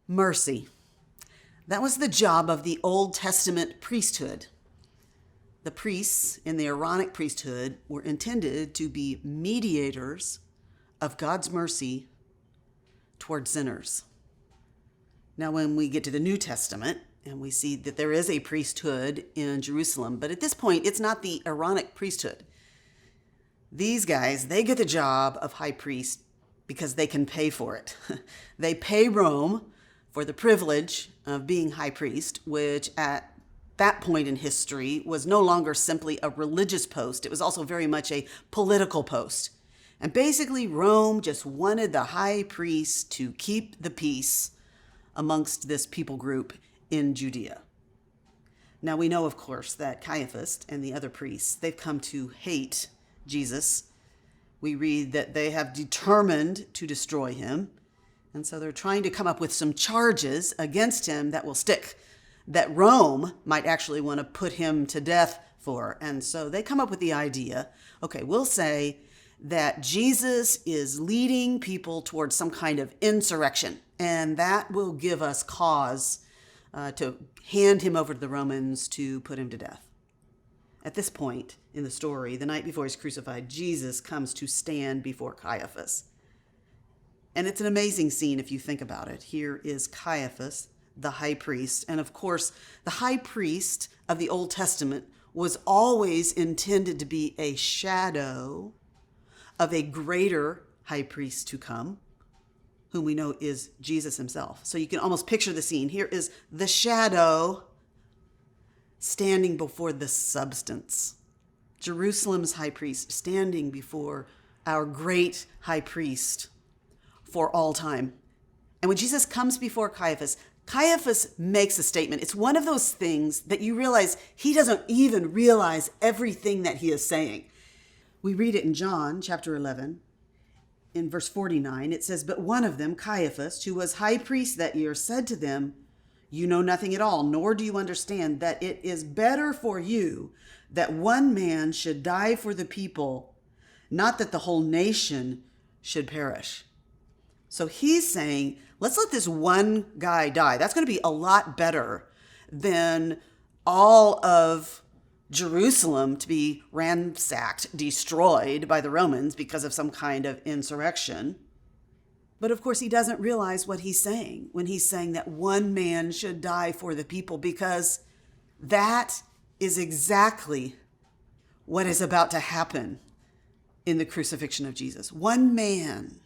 Mercy. That was the job of the Old Testament priesthood. The priests in the Aaronic priesthood were intended to be mediators of God's mercy toward sinners. Now, when we get to the New Testament, and we see that there is a priesthood in Jerusalem, but at this point, it's not the Aaronic priesthood. These guys, they get the job of high priest because they can pay for it. They pay Rome for the privilege of being high priest, which at that point in history was no longer simply a religious post. It was also very much a political post. And basically, Rome just wanted the high priest to keep the peace amongst this people group in Judea. Now, we know, of course, that Caiaphas and the other priests, they've come to hate Jesus. We read that they have determined to destroy him. And so they're trying to come up with some charges against him that will stick, that Rome might actually want to put him to death for. And so they come up with the idea, okay, we'll say that Jesus is leading people towards some kind of insurrection, and that will give us cause to hand him over to the Romans to put him to death. At this point in the story, the night before he's crucified, Jesus comes to stand before Caiaphas. And it's an amazing scene if you think about it. Here is Caiaphas, the high priest. And of course, the high priest of the Old Testament was always intended to be a shadow of a greater high priest to come, whom we know is Jesus himself. So you can almost picture the scene. Here is the shadow standing before the substance. Jerusalem's high priest standing before our great high priest for all time. And when Jesus comes before Caiaphas, Caiaphas makes a statement. It's one of those things that you realize he doesn't even realize everything that he is saying. We read it in John chapter 11, in verse 49. It says, "But one of them, Caiaphas, who was high priest that year, said to them, 'You know nothing at all, nor do you understand that it is better for you that one man should die for the people, not that the whole nation should perish.'" So he's saying, let's let this one guy die. That's going to be a lot better than all of Jerusalem to be ransacked, destroyed by the Romans because of some kind of insurrection. But of course, he doesn't realize what he's saying when he's saying that one man should die for the people, because that is exactly what is about to happen in the crucifixion of Jesus. One man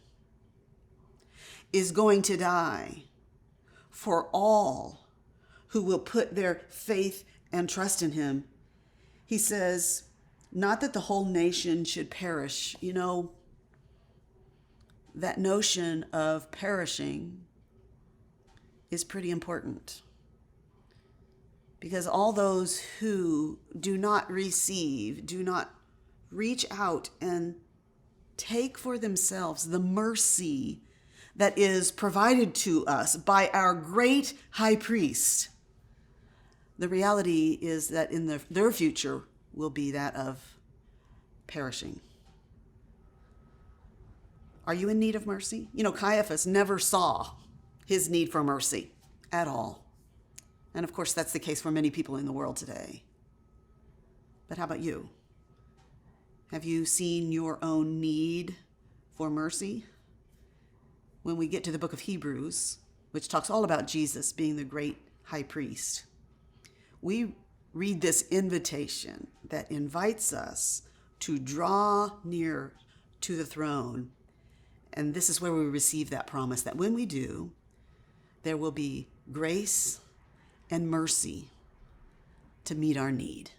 is going to die for all who will put their faith and trust in him. He says, not that the whole nation should perish. You know, that notion of perishing is pretty important, because all those who do not receive, do not reach out and take for themselves the mercy that is provided to us by our great high priest, the reality is that in their future will be that of perishing. Are you in need of mercy? You know, Caiaphas never saw his need for mercy at all. And of course, that's the case for many people in the world today. But how about you? Have you seen your own need for mercy? When we get to the book of Hebrews, which talks all about Jesus being the great high priest, we read this invitation that invites us to draw near to the throne. And this is where we receive that promise that when we do, there will be grace and mercy to meet our need.